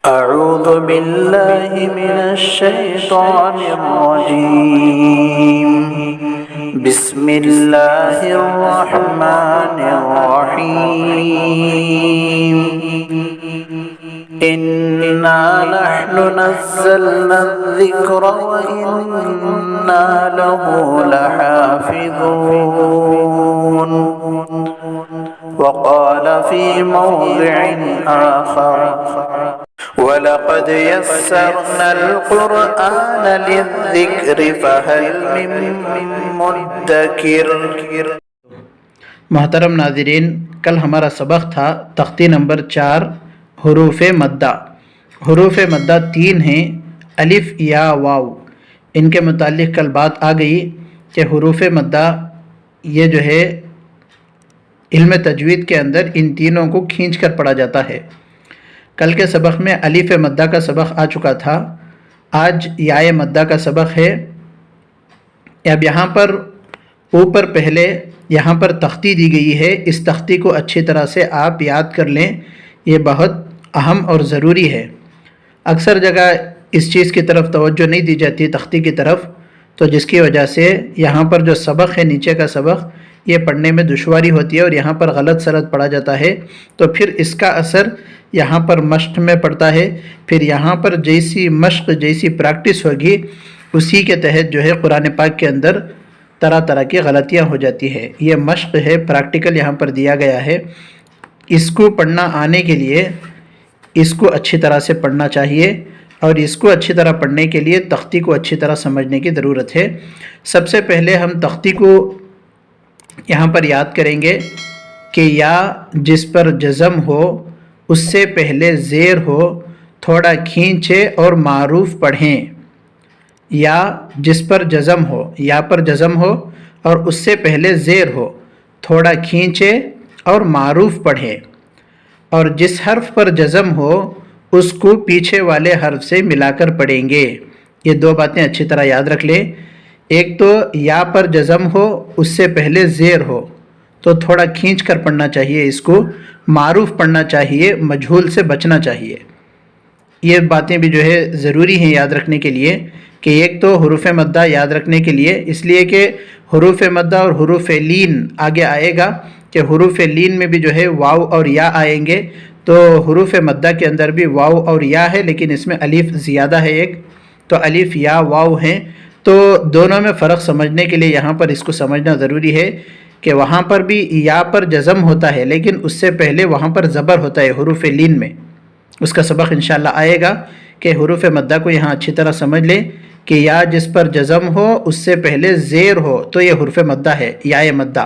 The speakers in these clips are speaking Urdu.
أعوذ بالله من الشيطان الرجيم. بسم الله الرحمن الرحيم. إنا نحن نزلنا الذكر وإنا له لحافظون. وقال في موضع آخر وَلَقَدْ يَسَّرْنَا الْقُرْآنَ لِلذِّكْرِ فَهَلْ مِن مُّدَّكِرٍ. محترم ناظرین، کل ہمارا سبق تھا تختی نمبر 4 حروف مدہ. حروف مدہ 3 ہیں، الف یا واو. ان کے متعلق کل بات آ گئی کہ حروف مدہ یہ جو ہے علم تجوید کے اندر ان تینوں کو کھینچ کر پڑھا جاتا ہے. کل کے سبق میں الف مدہ کا سبق آ چکا تھا، آج یائے مدہ کا سبق ہے. اب یہاں پر اوپر پہلے یہاں پر تختی دی گئی ہے، اس تختی کو اچھی طرح سے آپ یاد کر لیں، یہ بہت اہم اور ضروری ہے. اکثر جگہ اس چیز کی طرف توجہ نہیں دی جاتی تختی کی طرف، تو جس کی وجہ سے یہاں پر جو سبق ہے نیچے کا سبق یہ پڑھنے میں دشواری ہوتی ہے اور یہاں پر غلط سلط پڑھا جاتا ہے، تو پھر اس کا اثر یہاں پر مشق میں پڑتا ہے. پھر یہاں پر جیسی مشق جیسی پریکٹس ہوگی اسی کے تحت جو ہے قرآن پاک کے اندر طرح طرح کی غلطیاں ہو جاتی ہے. یہ مشق ہے، پریکٹیکل یہاں پر دیا گیا ہے. اس کو پڑھنا آنے کے لیے اس کو اچھی طرح سے پڑھنا چاہیے، اور اس کو اچھی طرح پڑھنے کے لیے تختی کو اچھی طرح سمجھنے کی ضرورت ہے. سب سے پہلے ہم تختی کو یہاں پر یاد کریں گے کہ یا جس پر جزم ہو اس سے پہلے زیر ہو، تھوڑا کھینچے اور معروف پڑھیں. یا جس پر جزم ہو، یا پر جزم ہو اور اس سے پہلے زیر ہو، تھوڑا کھینچے اور معروف پڑھیں. اور جس حرف پر جزم ہو اس کو پیچھے والے حرف سے ملا کر پڑھیں گے. یہ دو باتیں اچھی طرح یاد رکھ لیں. ایک تو یا پر جزم ہو اس سے پہلے زیر ہو تو تھوڑا کھینچ کر پڑھنا چاہیے، اس کو معروف پڑھنا چاہیے، مجہول سے بچنا چاہیے. یہ باتیں بھی جو ہے ضروری ہیں یاد رکھنے کے لیے، کہ ایک تو حروف مدہ یاد رکھنے کے لیے، اس لیے کہ حروف مدہ اور حروف لین آگے آئے گا کہ حروف لین میں بھی جو ہے واو اور یا آئیں گے. تو حروف مدہ کے اندر بھی واو اور یا ہے، لیکن اس میں الف زیادہ ہے ایک، تو الف یا واو ہیں. تو دونوں میں فرق سمجھنے کے لیے یہاں پر اس کو سمجھنا ضروری ہے کہ وہاں پر بھی یا پر جزم ہوتا ہے لیکن اس سے پہلے وہاں پر زبر ہوتا ہے حروف لین میں. اس کا سبق انشاءاللہ آئے گا کہ حروف مدہ کو یہاں اچھی طرح سمجھ لیں کہ یا جس پر جزم ہو اس سے پہلے زیر ہو تو یہ حروف مدہ ہے، یائے مدہ.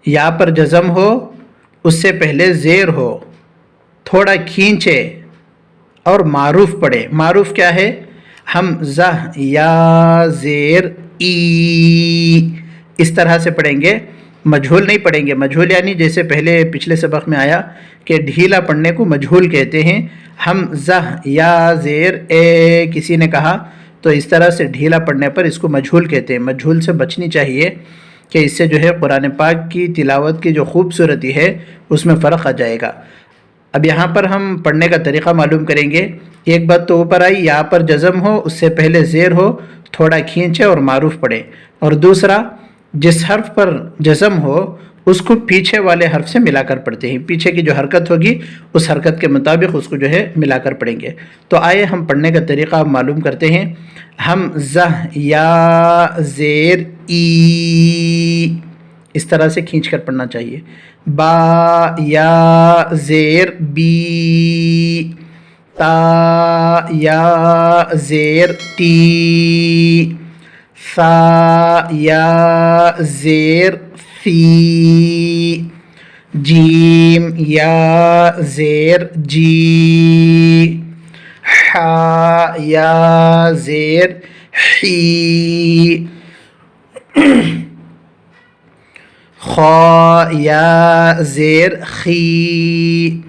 یا پر جزم ہو اس سے پہلے زیر ہو، تھوڑا کھینچے اور معروف پڑھے. معروف کیا ہے؟ ہم زہ یا زیر ای اس طرح سے پڑھیں گے، مجہول نہیں پڑھیں گے. مجہول یعنی جیسے پہلے پچھلے سبق میں آیا کہ ڈھیلا پڑھنے کو مجہول کہتے ہیں. ہم زہ یا زیر اے کسی نے کہا تو اس طرح سے ڈھیلا پڑھنے پر اس کو مجہول کہتے ہیں. مجہول سے بچنی چاہیے کہ اس سے جو ہے قرآن پاک کی تلاوت کی جو خوبصورتی ہے اس میں فرق آ جائے گا. اب یہاں پر ہم پڑھنے کا طریقہ معلوم کریں گے. ایک بات تو اوپر آئی، یا پر جزم ہو اس سے پہلے زیر ہو، تھوڑا کھینچے اور معروف پڑھیں. اور دوسرا جس حرف پر جزم ہو اس کو پیچھے والے حرف سے ملا کر پڑھتے ہیں. پیچھے کی جو حرکت ہوگی اس حرکت کے مطابق اس کو جو ہے ملا کر پڑھیں گے. تو آئے ہم پڑھنے کا طریقہ معلوم کرتے ہیں. ہم زہ یا زیر ای اس طرح سے کھینچ کر پڑھنا چاہیے. با یا زیر بی، تا یا زیر تی، ثا یا زیر ثی، جیم یا زیر جی، حا یا زیر حی، خا یا زیر خی،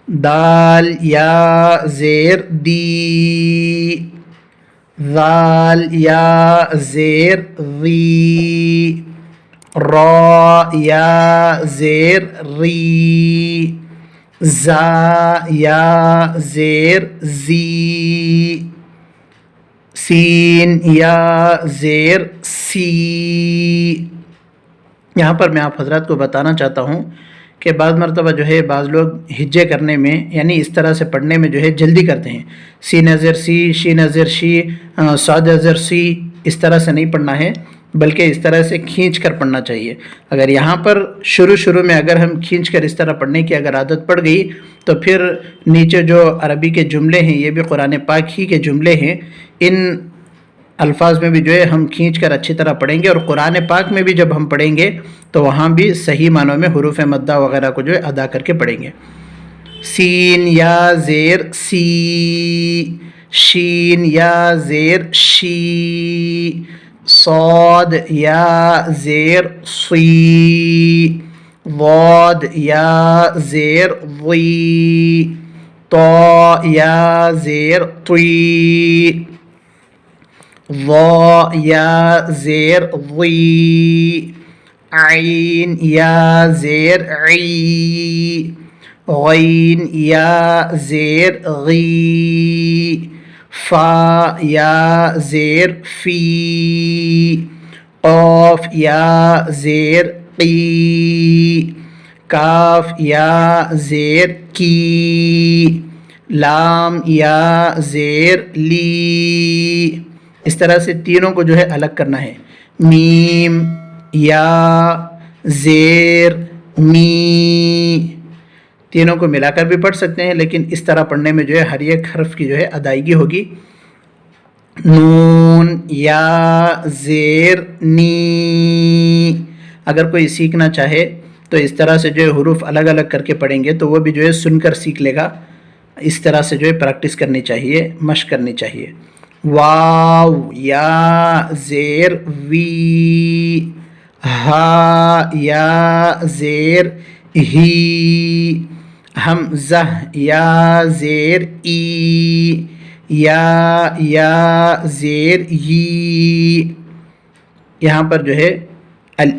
دال یا زیر دی، ذال یا زیر ذی، را یا زیر ری، زا یا زیر زی، سین یا زیر سی۔ یہاں پر میں آپ حضرات کو بتانا چاہتا ہوں کہ بعض مرتبہ جو ہے بعض لوگ ہجے کرنے میں یعنی اس طرح سے پڑھنے میں جو ہے جلدی کرتے ہیں، سین زیر سی، شین زیر شی، صاد زیر سی، اس طرح سے نہیں پڑھنا ہے بلکہ اس طرح سے کھینچ کر پڑھنا چاہیے۔ اگر یہاں پر شروع میں اگر ہم کھینچ کر اس طرح پڑھنے کی اگر عادت پڑ گئی تو پھر نیچے جو عربی کے جملے ہیں یہ بھی قرآن پاک ہی کے جملے ہیں، ان الفاظ میں بھی جو ہے ہم کھینچ کر اچھی طرح پڑھیں گے، اور قرآن پاک میں بھی جب ہم پڑھیں گے تو وہاں بھی صحیح معنوں میں حروف مدہ وغیرہ کو جو ہے ادا کر کے پڑھیں گے۔ سین یا زیر سی، شین یا زیر شی، صاد یا زیر صی، ضاد یا زیر ضی، طا یا زیر طی، ضا یا زیر ضی، عین یا زیر عی، غین یا زیر غی، فا یا زیر فی، قاف یا زیر قی، کاف یا زیر کی، لام یا زیر لی۔ اس طرح سے تینوں کو جو ہے الگ کرنا ہے۔ میم یا زیر می، تینوں کو ملا کر بھی پڑھ سکتے ہیں لیکن اس طرح پڑھنے میں جو ہے ہر ایک حرف کی جو ہے ادائیگی ہوگی۔ نون یا زیر نی، اگر کوئی سیکھنا چاہے تو اس طرح سے جو ہے حروف الگ الگ کر کے پڑھیں گے تو وہ بھی جو ہے سن کر سیکھ لے گا۔ اس طرح سے جو ہے پریکٹس کرنی چاہیے، مشق کرنی چاہیے۔ واو یا زیر وی، ہا یا زیر ہی، حمزہ یا زیر ای، یا زیر ی۔ یہاں پر جو ہے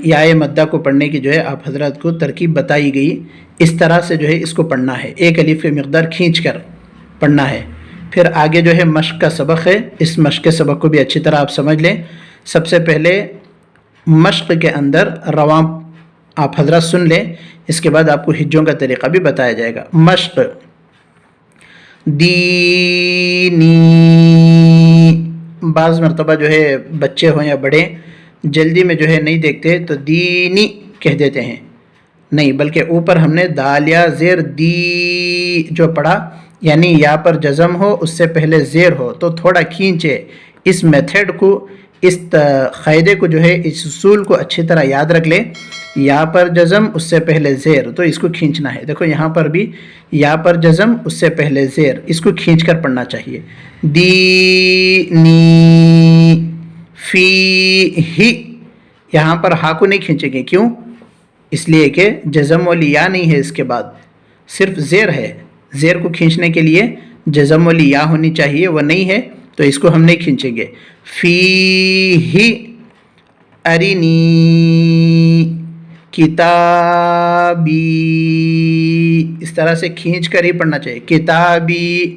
یائے مدہ کو پڑھنے کی جو ہے آپ حضرات کو ترکیب بتائی گئی، اس طرح سے جو ہے اس کو پڑھنا ہے، ایک الف کی مقدار کھینچ کر پڑھنا ہے۔ پھر آگے جو ہے مشق کا سبق ہے، اس مشق کے سبق کو بھی اچھی طرح آپ سمجھ لیں۔ سب سے پہلے مشق کے اندر رواں آپ حضرات سن لیں، اس کے بعد آپ کو ہجوں کا طریقہ بھی بتایا جائے گا۔ مشق دینی، بعض مرتبہ جو ہے بچے ہوں یا بڑے جلدی میں جو ہے نہیں دیکھتے تو دینی کہہ دیتے ہیں، نہیں بلکہ اوپر ہم نے دال یا زیر دی جو پڑھا، یعنی یا پر جزم ہو اس سے پہلے زیر ہو تو تھوڑا کھینچے۔ اس میتھڈ کو، اس قاعدے کو جو ہے، اس اصول کو اچھی طرح یاد رکھ لیں۔ یا پر جزم اس سے پہلے زیر تو اس کو کھینچنا ہے۔ دیکھو یہاں پر بھی یا پر جزم اس سے پہلے زیر، اس کو کھینچ کر پڑھنا چاہیے۔ دینی، فی ہی، یہاں پر ہا کو نہیں کھینچیں گے، کیوں؟ اس لیے کہ جزم والی یا نہیں ہے، اس کے بعد صرف زیر ہے۔ زیر کو کھینچنے کے لیے جزم والی یا ہونی چاہیے، وہ نہیں ہے تو اس کو ہم نہیں کھینچیں گے۔ فی ہی ارینی کتابی، اس طرح سے کھینچ کر ہی پڑھنا چاہیے۔ کتابی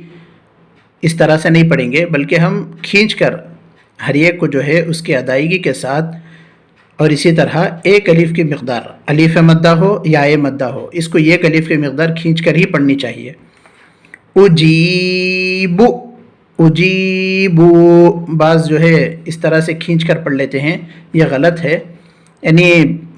اس طرح سے نہیں پڑھیں گے بلکہ ہم کھینچ کر ہر ایک کو جو ہے اس کی ادائیگی کے ساتھ، اور اسی طرح ایک الف کی مقدار، الف مدہ ہو یا مدہ ہو، اس کو ایک الف کی مقدار کھینچ کر ہی پڑھنی چاہیے۔ اجیبو، اجیبو، بعض جو ہے اس طرح سے کھینچ کر پڑھ لیتے ہیں، یہ غلط ہے۔ یعنی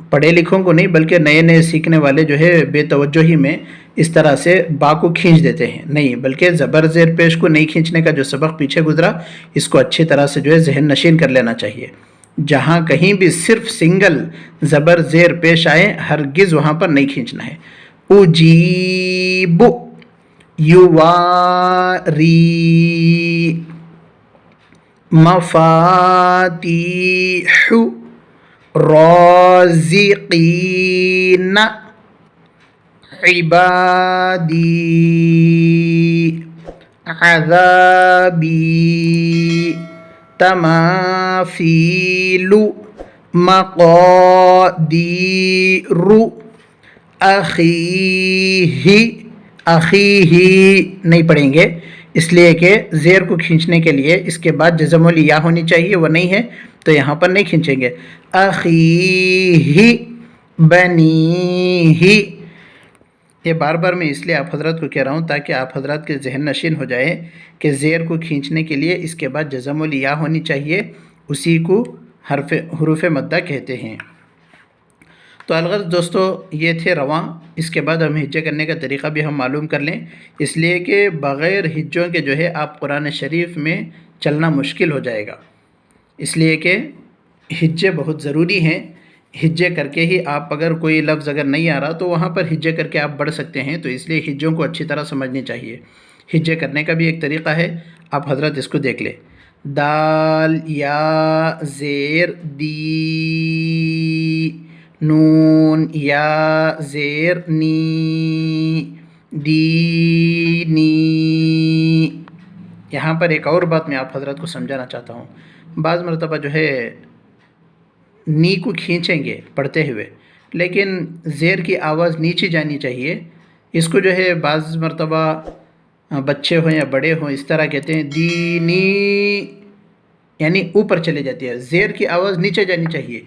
پڑھے لکھوں کو نہیں بلکہ نئے سیکھنے والے جو ہے بے توجہی میں اس طرح سے با کو کھینچ دیتے ہیں، نہیں بلکہ زبر زیر پیش کو نہیں کھینچنے کا جو سبق پیچھے گزرا اس کو اچھی طرح سے جو ہے ذہن نشین کر لینا چاہیے۔ جہاں کہیں بھی صرف سنگل زبر زیر پیش آئے ہرگز وہاں پر نہیں کھینچنا ہے۔ اجیب، یواری، مفاتیح، رازقین، عبادی، عذابی، تماثیل، مقادیر، اخیہ، آخی ہی نہیں پڑھیں گے، اس لیے کہ زیر کو کھینچنے کے لیے اس کے بعد جزم والی یا ہونی چاہیے، وہ نہیں ہے تو یہاں پر نہیں کھینچیں گے. اخیہ بنیہ. یہ بار بار میں اس لیے آپ حضرات کو کہہ رہا ہوں تاکہ آپ حضرات کے ذہن نشین ہو جائے کہ زیر کو کھینچنے کے لیے اس کے بعد جزم والی یا ہونی چاہیے، اسی کو حروف مدہ کہتے ہیں. تو الغرض دوستو یہ تھے رواں. اس کے بعد ہم ہجے کرنے کا طریقہ بھی ہم معلوم کر لیں، اس لیے کہ بغیر ہجوں کے جو ہے آپ قرآن شریف میں چلنا مشکل ہو جائے گا، اس لیے کہ ہجے بہت ضروری ہیں. ہجے کر کے ہی آپ اگر کوئی لفظ اگر نہیں آ رہا تو وہاں پر ہجے کر کے آپ بڑھ سکتے ہیں، تو اس لیے ہجوں کو اچھی طرح سمجھنی چاہیے. ہجے کرنے کا بھی ایک طریقہ ہے، آپ حضرت اس کو دیکھ لیں. دال یا زیر دی، نون یا زیر نی، دینی. یہاں پر ایک اور بات میں آپ حضرت کو سمجھانا چاہتا ہوں. بعض مرتبہ جو ہے نی کو کھینچیں گے پڑھتے ہوئے، لیکن زیر کی آواز نیچے جانی چاہیے. اس کو جو ہے بعض مرتبہ بچے ہوں یا بڑے ہوں اس طرح کہتے ہیں دینی، یعنی اوپر چلے جاتی ہے. زیر کی آواز نیچے جانی چاہیے،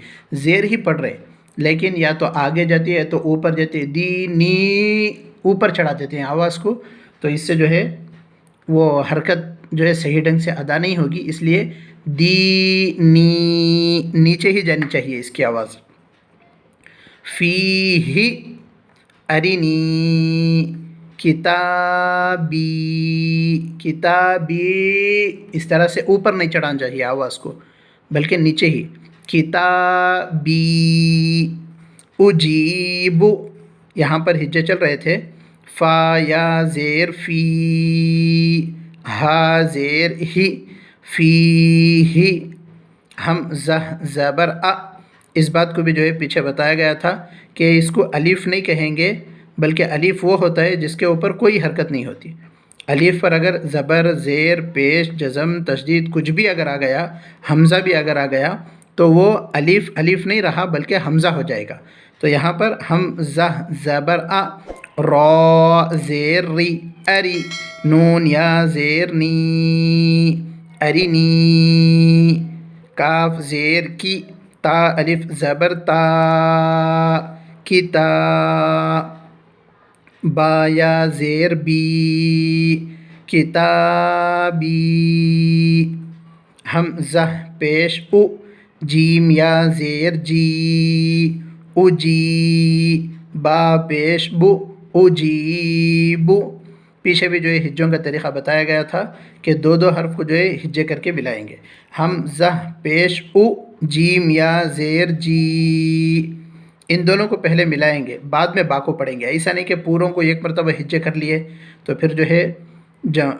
زیر ہی پڑھ رہے لیکن یا تو آگے جاتی ہے تو اوپر جاتی ہے. دینی اوپر چڑھا دیتے ہیں آواز کو، تو اس سے جو ہے وہ حرکت جو ہے صحیح ڈھنگ سے ادا نہیں ہوگی. اس لیے دینی نیچے ہی جانی چاہیے اس کی آواز. فیہ ارینی، کتابی، کتابی اس طرح سے اوپر نہیں چڑھانا چاہیے آواز کو بلکہ نیچے ہی. کتابی، اجیب، یہاں پر ہجے چل رہے تھے. فا یا زیر فی، ہا زیر ہی، فی، ہم زبر ا. اس بات کو بھی جو ہے پیچھے بتایا گیا تھا کہ اس کو الف نہیں کہیں گے بلکہ الف وہ ہوتا ہے جس کے اوپر کوئی حرکت نہیں ہوتی. الف پر اگر زبر، زیر، پیش، جزم، تشدید کچھ بھی اگر آ گیا، حمزہ بھی اگر آ گیا تو وہ الف الف نہیں رہا بلکہ حمزہ ہو جائے گا. تو یہاں پر ہم زبر ا، را زیر ری، اری، نون یا زیر نی، ارینی، کاف زیر کی، تا الف زبر تا، کتا، با یا زیر بی، کتابی، ہم پیش او، جیم یا زیر جی، اجی، با پیش بو، اجیبو. پیچھے بھی جو ہے ہجوں کا طریقہ بتایا گیا تھا کہ دو دو حرف کو جو ہے ہجے کر کے ملائیں گے. ہم پیش او، جیم یا زیر جی، ان دونوں کو پہلے ملائیں گے بعد میں با کو پڑھیں گے. ایسا نہیں کہ پوروں کو ایک مرتبہ ہجے کر لیے تو پھر جو ہے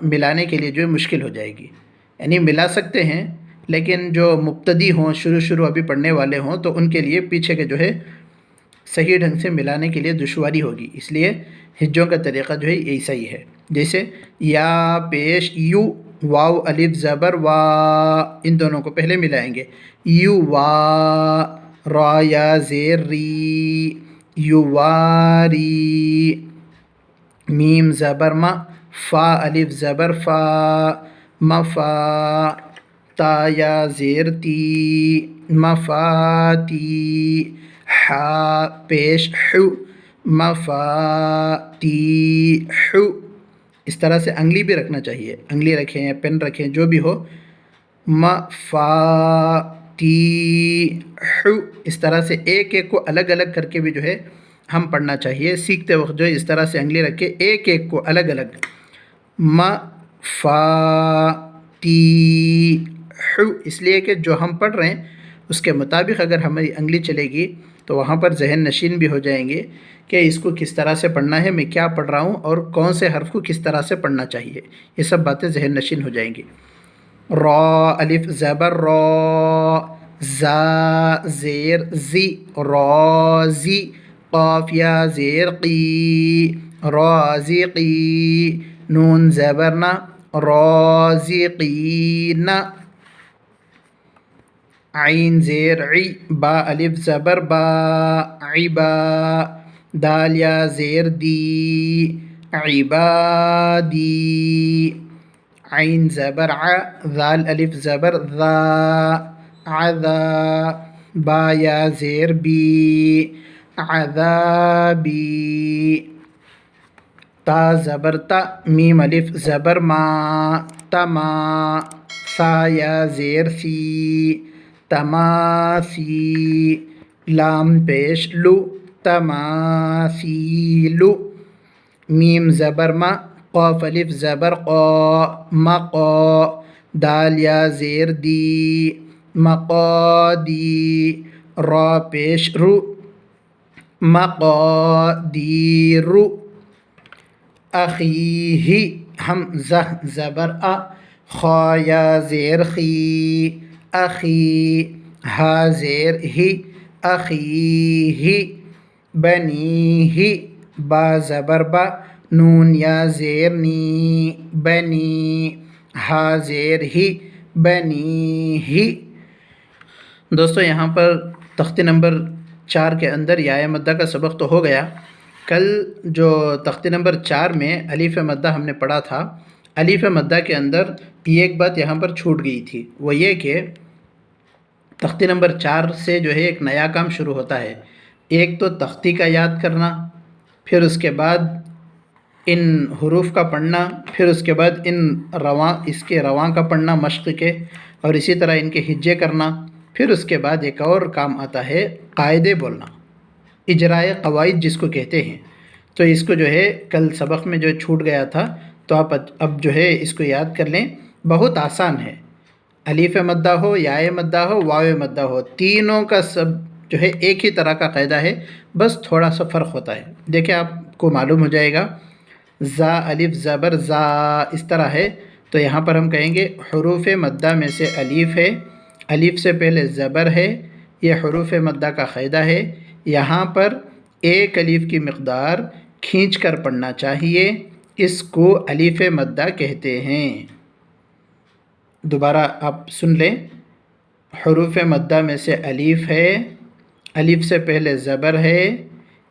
ملانے کے لیے جو ہے مشکل ہو جائے گی. یعنی ملا سکتے ہیں لیکن جو مبتدی ہوں، شروع ابھی پڑھنے والے ہوں، تو ان کے لیے پیچھے کے جو ہے صحیح ڈھنگ سے ملانے کے لیے دشواری ہوگی. اس لیے ہجوں کا طریقہ جو ہے ایسا ہی ہے. جیسے یا پیش یو، واو الف زبر وا، ان دونوں کو پہلے ملائیں گے. یو وا، را یا زیر ری، یو واری، میم زبر ما، فا الف زبر فا، مفا، تا یا زیر تی، مفاتی، حا پیش حو، مفاتیح. اس طرح سے انگلی بھی رکھنا چاہیے، انگلی رکھیں یا پین رکھیں جو بھی ہو. مفاتیح، اس طرح سے ایک ایک کو الگ الگ کر کے بھی جو ہے ہم پڑھنا چاہیے. سیکھتے وقت جو ہے اس طرح سے انگلی رکھ کے ایک ایک کو الگ الگ. مفاتیح، اس لیے کہ جو ہم پڑھ رہے ہیں اس کے مطابق اگر ہماری انگلی چلے گی تو وہاں پر ذہن نشین بھی ہو جائیں گے کہ اس کو کس طرح سے پڑھنا ہے، میں کیا پڑھ رہا ہوں اور کون سے حرف کو کس طرح سے پڑھنا چاہیے. یہ سب باتیں ذہن نشین ہو جائیں گی. را الف زبر را، زا زیر زی، رازی، قاف یا زیر قی، رازقی، نون زبر نا، رازقین، عین زیر عی، با الف زبر با، عبا، دال یا زیر دی، عبادی، عین زبر ع، ذال الف زبر ذا، عذا، با یا زیر بی، عذابی، تا زبر تا، میم الف زبر ما، تما، سا یا زیر سی، تماسی، لام پیش لو، تماثیلو، میم زبر ما، قاف الف زبر قا، مقا، دال یا زیر دی، مقادی، را پیش رو، مقادیرو، اخیہی، ہم زہ زبر ا، خا یا زیر خی، اخی، ہا زیر ہی، اخیہی، بنیہی، با زبر با، نون یا زیر نی، بنی، ہا زیر ہی، بنیہی۔ دوستو یہاں پر تختی نمبر 4 کے اندر یائے مدہ کا سبق تو ہو گیا۔ کل جو تختی نمبر 4 میں الف مدہ ہم نے پڑھا تھا، الف مدہ کے اندر یہ ایک بات یہاں پر چھوٹ گئی تھی، وہ یہ کہ تختی نمبر 4 سے جو ہے ایک نیا کام شروع ہوتا ہے۔ ایک تو تختی کا یاد کرنا، پھر اس کے بعد ان حروف کا پڑھنا، پھر اس کے بعد اس کے رواں کا پڑھنا مشق کے، اور اسی طرح ان کے ہجے کرنا، پھر اس کے بعد ایک اور کام آتا ہے قاعدے بولنا، اجرائے قواعد جس کو کہتے ہیں۔ تو اس کو جو ہے کل سبق میں جو چھوٹ گیا تھا، تو آپ اب جو ہے اس کو یاد کر لیں، بہت آسان ہے۔ الف مدہ ہو، یائے مدہ ہو، واو مدہ ہو، تینوں کا سب جو ہے ایک ہی طرح کا قاعدہ ہے، بس تھوڑا سا فرق ہوتا ہے۔ دیکھیں آپ کو معلوم ہو جائے گا، زا الف زبر زا اس طرح ہے، تو یہاں پر ہم کہیں گے حروف مدہ میں سے الف ہے، الف سے پہلے زبر ہے، یہ حروف مدہ کا قاعدہ ہے۔ یہاں پر ایک الف کی مقدار کھینچ کر پڑھنا چاہیے، اس کو الف مدہ کہتے ہیں۔ دوبارہ آپ سن لیں، حروف مدہ میں سے الف ہے، الف سے پہلے زبر ہے،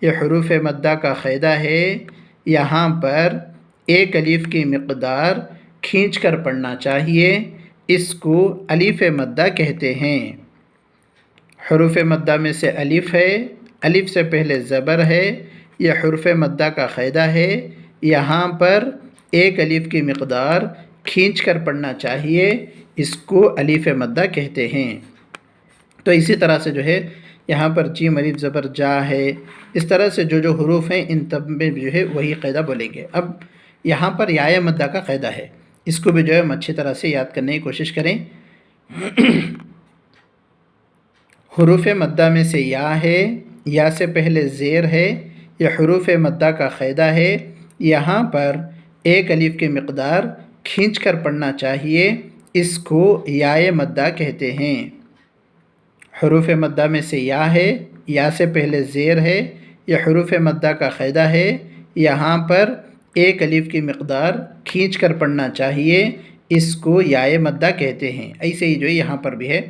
یہ حروف مدہ کا قاعدہ ہے۔ یہاں پر ایک الف کی مقدار کھینچ کر پڑھنا چاہیے، اس کو الف مدہ کہتے ہیں۔ حروف مدہ میں سے الف ہے، الف سے پہلے زبر ہے، یہ حروف مدہ کا قاعدہ ہے۔ یہاں پر ایک الف کی مقدار کھینچ کر پڑھنا چاہیے، اس کو الف مدہ کہتے ہیں۔ تو اسی طرح سے جو ہے یہاں پر جیم الف زبر جا ہے، اس طرح سے جو حروف ہیں ان تب میں جو ہے وہی قاعدہ بولیں گے۔ اب یہاں پر یائے مدہ کا قاعدہ ہے، اس کو بھی جو ہے ہم اچھی طرح سے یاد کرنے کی کوشش کریں۔ حروف مدہ میں سے یا ہے، یا سے پہلے زیر ہے، یہ حروف مدہ کا قاعدہ ہے۔ یہاں پر ایک الف کی مقدار کھینچ کر پڑھنا چاہیے، اس کو یائے مدہ کہتے ہیں۔ حروف مدہ میں سے یا ہے، یا سے پہلے زیر ہے، یہ حروف مدہ کا قاعدہ ہے۔ یہاں پر ایک الف کی مقدار کھینچ کر پڑھنا چاہیے، اس کو یائے مدہ کہتے ہیں۔ ایسے ہی جو یہاں پر بھی ہے،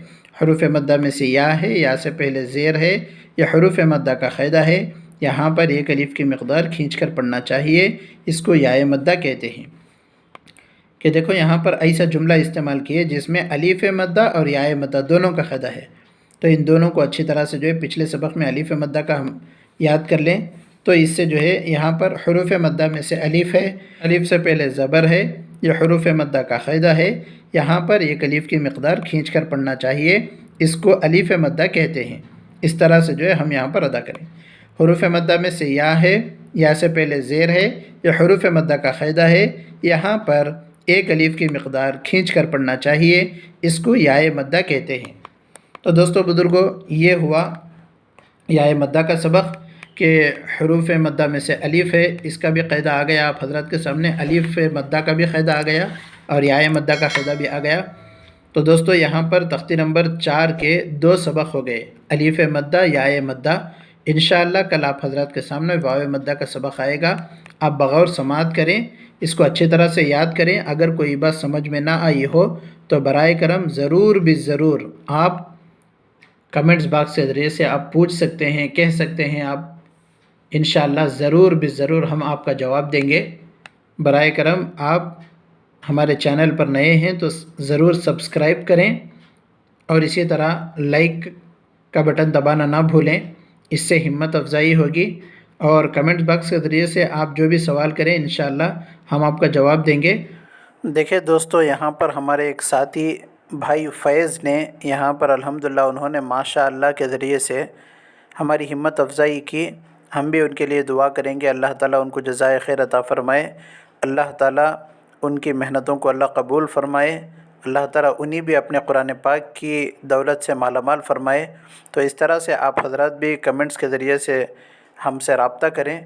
حروف مدہ میں سے یا ہے، یا سے پہلے زیر ہے، یہ حروف مدہ کا قاعدہ ہے۔ یہاں پر ایک الف کی مقدار کھینچ کر پڑھنا چاہیے، اس کو یائے مدہ کہتے ہیں۔ کہ دیکھو یہاں پر ایسا جملہ استعمال کیے جس میں الف مدہ اور یائے مدہ دونوں کا قاعدہ ہے، تو ان دونوں کو اچھی طرح سے جو ہے پچھلے سبق میں الف مدہ کا ہم یاد کر لیں، تو اس سے جو ہے یہاں پر حروف مدہ میں سے الف ہے، الف سے پہلے زبر ہے، یہ حروف مدہ کا قاعدہ ہے۔ یہاں پر ایک الف کی مقدار کھینچ کر پڑھنا چاہیے، اس کو الف مدہ کہتے ہیں۔ اس طرح سے جو ہے ہم یہاں پر ادا کریں۔ حروف مدہ میں سے یا ہے، یا سے پہلے زیر ہے، یہ حروف مدہ کا قاعدہ ہے۔ یہاں پر ایک الف کی مقدار کھینچ کر پڑھنا چاہیے، اس کو یائے مدہ کہتے ہیں۔ تو دوستو بزرگوں، یہ ہوا یائے مدہ کا سبق کہ حروف مدہ میں سے الف ہے، اس کا بھی قاعدہ آ گیا آپ حضرات کے سامنے، الف مدہ کا بھی قاعدہ آ گیا اور یائے مدہ کا قاعدہ بھی آ گیا۔ تو دوستو یہاں پر تختی نمبر 4 کے 2 سبق ہو گئے، الف مدہ، یائے مدہ۔ انشاءاللہ کل آپ حضرات کے سامنے واو مدہ کا سبق آئے گا، آپ بغور سماعت کریں، اس کو اچھی طرح سے یاد کریں۔ اگر کوئی بات سمجھ میں نہ آئی ہو تو برائے کرم ضرور ضرور آپ کمنٹس باکس کے ذریعے سے آپ پوچھ سکتے ہیں، کہہ سکتے ہیں آپ، انشاءاللہ ضرور ہم آپ کا جواب دیں گے۔ برائے کرم آپ ہمارے چینل پر نئے ہیں تو ضرور سبسکرائب کریں اور اسی طرح لائک کا بٹن دبانا نہ بھولیں، اس سے ہمت افزائی ہوگی، اور کمنٹ باکس کے ذریعے سے آپ جو بھی سوال کریں انشاءاللہ ہم آپ کا جواب دیں گے۔ دیکھیں دوستو، یہاں پر ہمارے ایک ساتھی بھائی فیض نے یہاں پر الحمدللہ انہوں نے ماشاء اللہ کے ذریعے سے ہماری ہمت افزائی کی۔ ہم بھی ان کے لیے دعا کریں گے، اللہ تعالیٰ ان کو جزائے خیر عطا فرمائے، اللہ تعالیٰ ان کی محنتوں کو اللہ قبول فرمائے، اللہ تعالیٰ انہیں بھی اپنے قرآن پاک کی دولت سے مالا مال فرمائے۔ تو اس طرح سے آپ حضرات بھی کمنٹس کے ذریعے سے ہم سے رابطہ کریں۔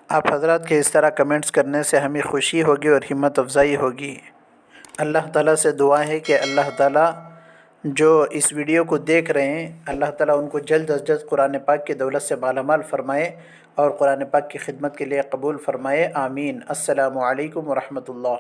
آپ حضرات کے اس طرح کمنٹس کرنے سے ہمیں خوشی ہوگی اور ہمت افزائی ہوگی۔ اللہ تعالیٰ سے دعا ہے کہ اللہ تعالیٰ جو اس ویڈیو کو دیکھ رہے ہیں، اللہ تعالیٰ ان کو جلد از جلد قرآن پاک کی دولت سے مالا مال فرمائے اور قرآن پاک کی خدمت کے لیے قبول فرمائے، آمین۔ السلام علیکم ورحمۃ اللہ۔